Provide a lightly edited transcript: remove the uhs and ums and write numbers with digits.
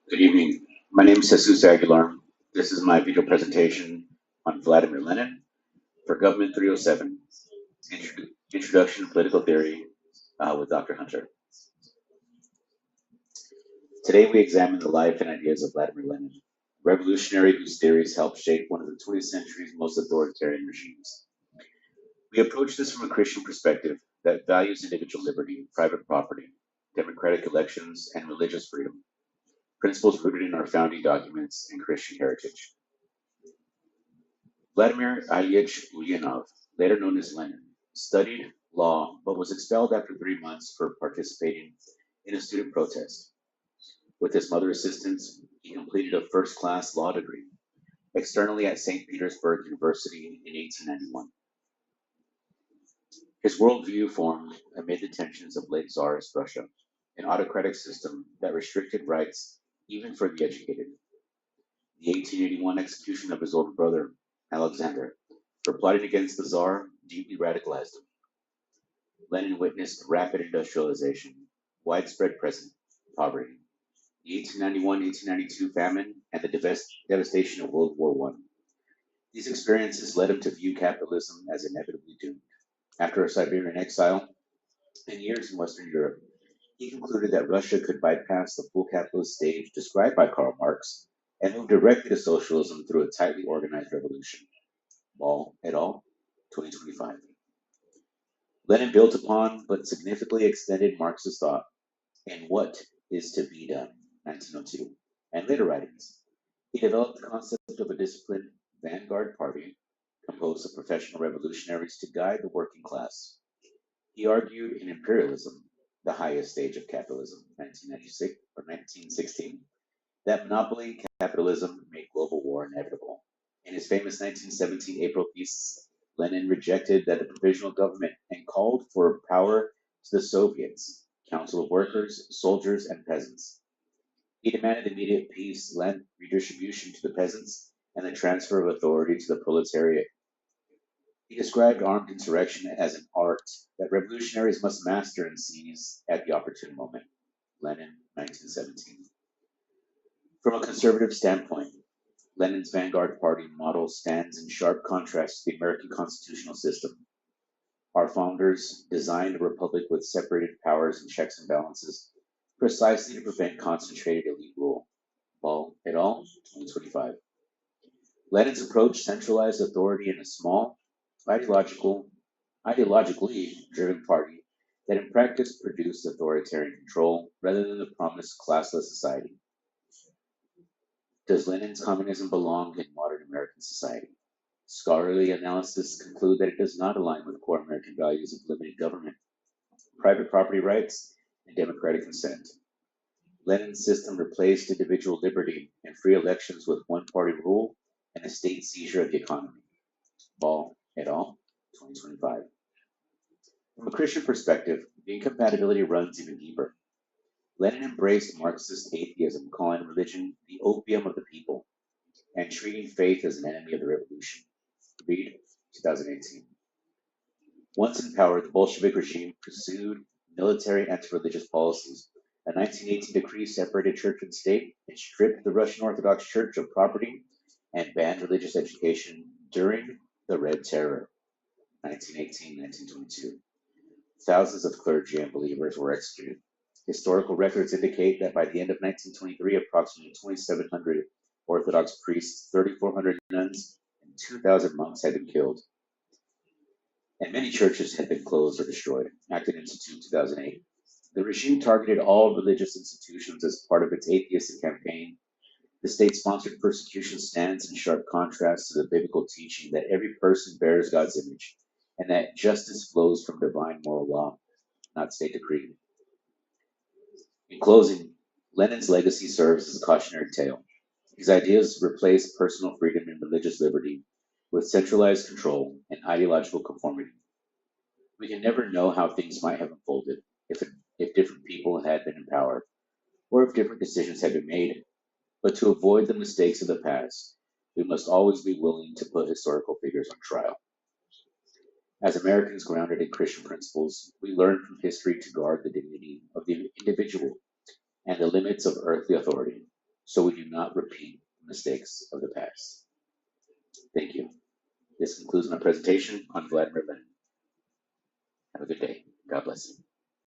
Good evening. My name is Jesus Aguilar. This is my video presentation on Vladimir Lenin for Government 307, Introduction to Political Theory with Dr. Hunter. Today we examine the life and ideas of Vladimir Lenin, a revolutionary whose theories helped shape one of the 20th century's most authoritarian regimes. We approach this from a Christian perspective that values individual liberty, private property, democratic elections, and religious freedom, principles rooted in our founding documents and Christian heritage. Vladimir Ilyich Ulyanov, later known as Lenin, studied law but was expelled after 3 months for participating in a student protest. With his mother's assistance, he completed a first-class law degree externally at St. Petersburg University in 1891. His worldview formed amid the tensions of late Tsarist Russia, an autocratic system that restricted rights even for the educated. The 1881 execution of his older brother, Alexander, for plotting against the Tsar deeply radicalized him. Lenin witnessed rapid industrialization, widespread present poverty, the 1891-1892 famine, and the devastation of World War I. These experiences led him to view capitalism as inevitably doomed. After a Siberian exile and years in Western Europe, he concluded that Russia could bypass the full capitalist stage described by Karl Marx and move directly to socialism through a tightly organized revolution. Ball et al., 2025. Lenin built upon but significantly extended Marxist thought in What is to be Done, 1902, and later writings. He developed the concept of a disciplined vanguard party composed of professional revolutionaries to guide the working class. He argued in Imperialism, the highest stage of capitalism, 1996 or 1916, that monopoly capitalism made global war inevitable. In his famous 1917 April thesis, Lenin rejected that the provisional government and called for power to the Soviets, Council of Workers, Soldiers, and Peasants. He demanded immediate peace, land redistribution to the peasants, and the transfer of authority to the proletariat. He described armed insurrection as an art that revolutionaries must master and seize at the opportune moment. Lenin, 1917. From a conservative standpoint, Lenin's vanguard party model stands in sharp contrast to the American constitutional system. Our founders designed a republic with separated powers and checks and balances precisely to prevent concentrated elite rule. Ball et al., 2025. Lenin's approach centralized authority in a small, ideologically driven party that in practice produced authoritarian control rather than the promised classless society. Does Lenin's communism belong in modern American society? Scholarly analysis conclude that it does not align with core American values of limited government, private property rights, and democratic consent. Lenin's system replaced individual liberty and free elections with one-party rule and a state seizure of the economy. Ball et al., 2025. From a Christian perspective, the incompatibility runs even deeper. Lenin embraced Marxist atheism, calling religion the opium of the people, and treating faith as an enemy of the revolution. Read 2018. Once in power, the Bolshevik regime pursued military anti-religious policies. A 1918 decree separated church and state and stripped the Russian Orthodox Church of property and banned religious education during the Red Terror, 1918-1922. Thousands of clergy and believers were executed. Historical records indicate that by the end of 1923, approximately 2,700 Orthodox priests, 3,400 nuns, and 2,000 monks had been killed. And many churches had been closed or destroyed. Act of Institute 2008. The regime targeted all religious institutions as part of its atheistic campaign. The state-sponsored persecution stands in sharp contrast to the biblical teaching that every person bears God's image and that justice flows from divine moral law, not state decree. In closing, Lenin's legacy serves as a cautionary tale. His ideas replace personal freedom and religious liberty with centralized control and ideological conformity. We can never know how things might have unfolded if different people had been in power, or if different decisions had been made. But to avoid the mistakes of the past, we must always be willing to put historical figures on trial. As Americans grounded in Christian principles, we learn from history to guard the dignity of the individual and the limits of earthly authority. so we do not repeat mistakes of the past. Thank you. This concludes my presentation on Vladimir Lenin. Have a good day. God bless you.